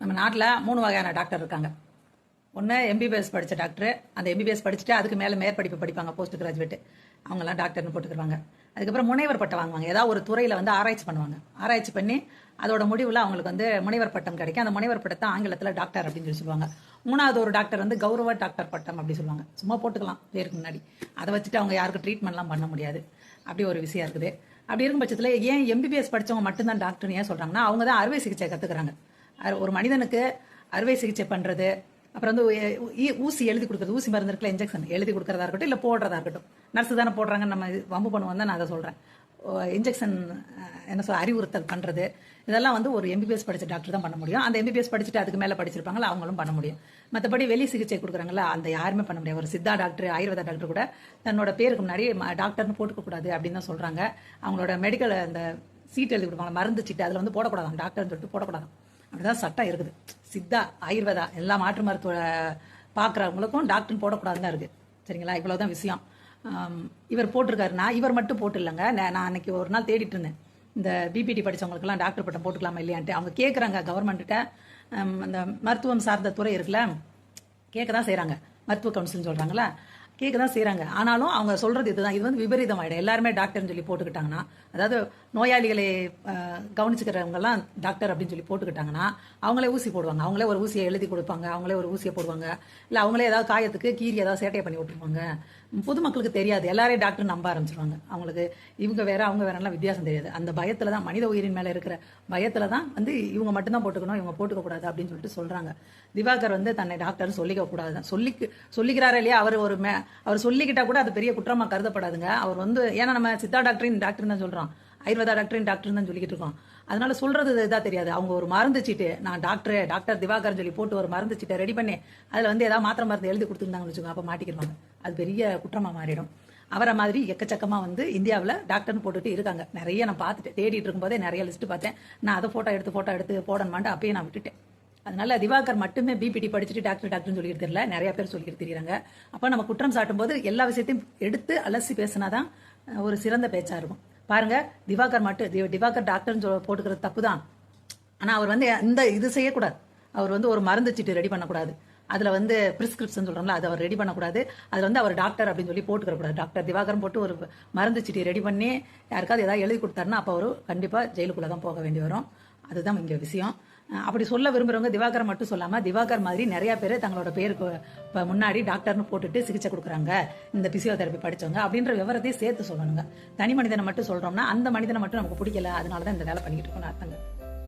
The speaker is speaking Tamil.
நம்ம நாட்டில் 3 வகையான டாக்டர் இருக்காங்க. ஒன்று எம்பிபிஎஸ் படித்த டாக்டர், அந்த எம்பிபிஎஸ் படிச்சுட்டு அதுக்கு மேலே மேற்படிப்பு படிப்பாங்க, போஸ்ட் கிராஜுவேட், அவங்கெல்லாம் டாக்டர்னு போட்டுக்கிடுவாங்க. அதுக்கப்புறம் முனைவர் பட்டம் வாங்குவாங்க, ஏதாவது ஒரு துறையில் வந்து ஆராய்ச்சி பண்ணுவாங்க. ஆராய்ச்சி பண்ணி அதோட முடிவில் அவங்களுக்கு வந்து முனைவர் பட்டம் கிடைக்கும். அந்த முனைவர் பட்டத்தை ஆங்கிலத்தில் டாக்டர் அப்படின்னு சொல்லி சொல்லுவாங்க. மூணாவது ஒரு டாக்டர் வந்து கௌரவ டாக்டர் பட்டம் அப்படி சொல்லுவாங்க, சும்மா போட்டுக்கலாம் பேருக்கு முன்னாடி. அதை வச்சுட்டு அவங்க யாருக்கும் ட்ரீட்மெண்ட்லாம் பண்ண முடியாது, அப்படி ஒரு விஷயம் இருக்குது. அப்படி இருக்கும் பட்சத்தில் ஏன் எம்பிபிஎஸ் படித்தவங்க மட்டும்தான் டாக்டர்னு ஏன் சொல்கிறாங்கன்னா, அவங்க தான் அறுவை சிகிச்சை கற்றுக்குறாங்க. ஒரு மனிதனுக்கு அறுவை சிகிச்சை பண்ணுறது, அப்புறம் வந்து ஊசி எழுதி கொடுக்குறது, ஊசி மருந்து இருக்குல்ல, இன்ஜெக்ஷன் எழுதி கொடுக்குறதா இருக்கட்டும், இல்லை போடுறதா இருக்கட்டும். நர்ஸு தானே போடுறாங்கன்னு நம்ம வம்பு பண்ணுவோம் தான் நான் அதை சொல்கிறேன். இன்ஜெக்ஷன் என்ன சொல்ல அறிவுறுத்தல் பண்ணுறது, இதெல்லாம் வந்து ஒரு எம்பிபிஎஸ் படித்த டாக்டர் தான் பண்ண முடியும். அந்த எம்பிபிஎஸ் படிச்சுட்டு அதுக்கு மேலே படிச்சிருப்பாங்களா அவங்களும் பண்ண முடியும். மற்றபடி வெளி சிகிச்சை கொடுக்குறாங்களா அந்த யாருமே பண்ண முடியாது. ஒரு சித்தா டாக்டர், ஆயுர்வேதா டாக்டர் கூட தன்னோட பேருக்கு முன்னாடி டாக்டர்னு போட்டுக்கக்கூடாது அப்படின்னு தான் சொல்கிறாங்க. அவங்களோட மெடிக்கல் அந்த சீட் எழுதி கொடுப்பாங்க, மருந்து சீட்டு, அதில் வந்து போடக்கூடாது டாக்டர்னு சொல்லிட்டு போடக்கூடாது. அப்படிதான் சட்டம் இருக்குது. சித்தா, ஆயுர்வேதா எல்லா மாற்று மருத்துவ பார்க்குறவங்களுக்கும் டாக்டர்னு போடக்கூடாதுன்னு தான் இருக்குது. சரிங்களா? இவ்வளோதான் விஷயம். இவர் போட்டிருக்காருன்னா இவர் மட்டும் போட்டு இல்லைங்க. நான் அன்னைக்கு ஒரு நாள் தேடிட்டு இருந்தேன், இந்த பிபிடி படித்தவங்களுக்கெல்லாம் டாக்டர் பட்டம் போட்டுக்கலாமா இல்லையான்ட்டு. அவங்க கேட்குறாங்க கவர்மெண்ட்டிட்ட, அந்த மருத்துவம் சார்ந்த துறை இருக்குல்ல, கேட்க தான் செய்கிறாங்க. மருத்துவ கவுன்சில்னு சொல்கிறாங்களா, கேட்க தான் செய்கிறாங்க. ஆனாலும் அவங்க சொல்கிறது இதுதான், இது வந்து விபரீதம் ஆகிடும். எல்லாருமே டாக்டர்னு சொல்லி போட்டுக்கிட்டாங்கன்னா, அதாவது நோயாளிகளை கவனிச்சுக்கிறவங்கலாம் டாக்டர் அப்படின்னு சொல்லி போட்டுக்கிட்டாங்கன்னா அவங்களே ஊசி போடுவாங்க, அவங்களே ஒரு ஊசியை எழுதி கொடுப்பாங்க, அவங்களே ஒரு ஊசியை போடுவாங்க, இல்லை அவங்களே ஏதாவது காயத்துக்கு கீரி ஏதாவது சேட்டையை பண்ணி விட்டுருவாங்க. பொதுமக்களுக்கு தெரியாது, எல்லாரையும் டாக்டர் நம்ப ஆரம்பிச்சிருவாங்க. அவங்களுக்கு இவங்க வேற அவங்க வேறலாம் வித்தியாசம் தெரியாது. அந்த பயத்தில் தான், மனித உயிரின் மேலே இருக்கிற பயத்தில் தான் வந்து இவங்க மட்டும்தான் போட்டுக்கணும், இவங்க போட்டுக்கக்கூடாது அப்படின்னு சொல்லிட்டு சொல்கிறாங்க. திவாகர் வந்து தன்னை டாக்டர்னு சொல்லிக்க கூடாது, சொல்லிக்கிறாரா இல்லையா, அவர் சொல்லிக்கிட்டா கூட அது பெரிய குற்றமாக கருதப்படாதுங்க. அவர் வந்து ஏன்னா நம்ம சித்தா டாக்டரின் டாக்டர் தான் சொல்கிறோம், ஆயுர்வேதா டாக்டரின் டாக்டர் தான் சொல்லிக்கிட்டு இருக்கோம். அதனால சொல்றது இதாக தெரியாது. அவங்க ஒரு மருந்து சீட்டு, நான் டாக்டர் திவாகர் சொல்லி போட்டு ஒரு மருந்து சீட்டை ரெடி பண்ணி அதில் வந்து ஏதாவது மாத்திரை மருந்து எழுதி கொடுத்துருந்தாங்கன்னு வச்சுக்கோங்க, அப்போ மாட்டிக்கிடுவாங்க. அது பெரிய குற்றமாக மாறிடும். அவரை மாதிரி எக்கச்சக்கமாக வந்து இந்தியாவில் டாக்டர்னு போட்டுட்டு இருக்காங்க நிறைய. நான் பார்த்துட்டு தேடிட்டு இருக்கும்போதே நிறைய லிஸ்ட்டு பார்த்தேன். நான் அதை ஃபோட்டோ எடுத்து போடணுமாண்டு அப்பயே நான் விட்டுட்டேன். அதனால திவாகர் மட்டுமே பிபிடி படிச்சுட்டு டாக்டர்னு சொல்லிட்டு தெரியல, நிறைய பேர் சொல்லிட்டு தெரியுறாங்க. அப்போ நம்ம குற்றம் சாட்டும் போது எல்லா விஷயத்தையும் எடுத்து அலசி பேசினாதான் ஒரு சிறந்த பேச்சா இருக்கும். பாருங்க, திவாகர் டாக்டர்னு போட்டுக்கிறது தப்பு தான். ஆனால் அவர் வந்து இந்த இது செய்யக்கூடாது. அவர் வந்து ஒரு மருந்து சீட்டு ரெடி பண்ணக்கூடாது, அதில் வந்து பிரிஸ்கிரிப்ஷன் சொல்கிறோம்ல, அதை அவர் ரெடி பண்ணக்கூடாது. அதில் வந்து அவர் டாக்டர் அப்படின்னு சொல்லி போட்டுக்கிறக்கூடாது. டாக்டர் திவாகரன் போட்டு ஒரு மருந்து சீட்டி ரெடி பண்ணி யாருக்காவது ஏதாவது எழுதி கொடுத்தாருன்னா அப்போ அவர் கண்டிப்பாக ஜெயிலுக்குள்ளே தான் போக வேண்டி வரும். அதுதான் இங்கே விஷயம். அப்படி சொல்ல விரும்புகிறவங்க திவாகர் மட்டும் சொல்லாமல், திவாகர் மாதிரி நிறைய பேர் தங்களோட பேருக்கு இப்போ முன்னாடி டாக்டர்னு போட்டுட்டு சிகிச்சை கொடுக்குறாங்க, இந்த பிசியோதெரப்பி படித்தவங்க அப்படின்ற விவரத்தையும் சேர்த்து சொல்லணுங்க. தனி மனிதனை மட்டும் சொல்கிறோம்னா அந்த மனிதனை மட்டும் நமக்கு பிடிக்கல, அதனால தான் இந்த வேலை பண்ணிக்கிட்டு இருக்கோம்னு அர்த்தங்க.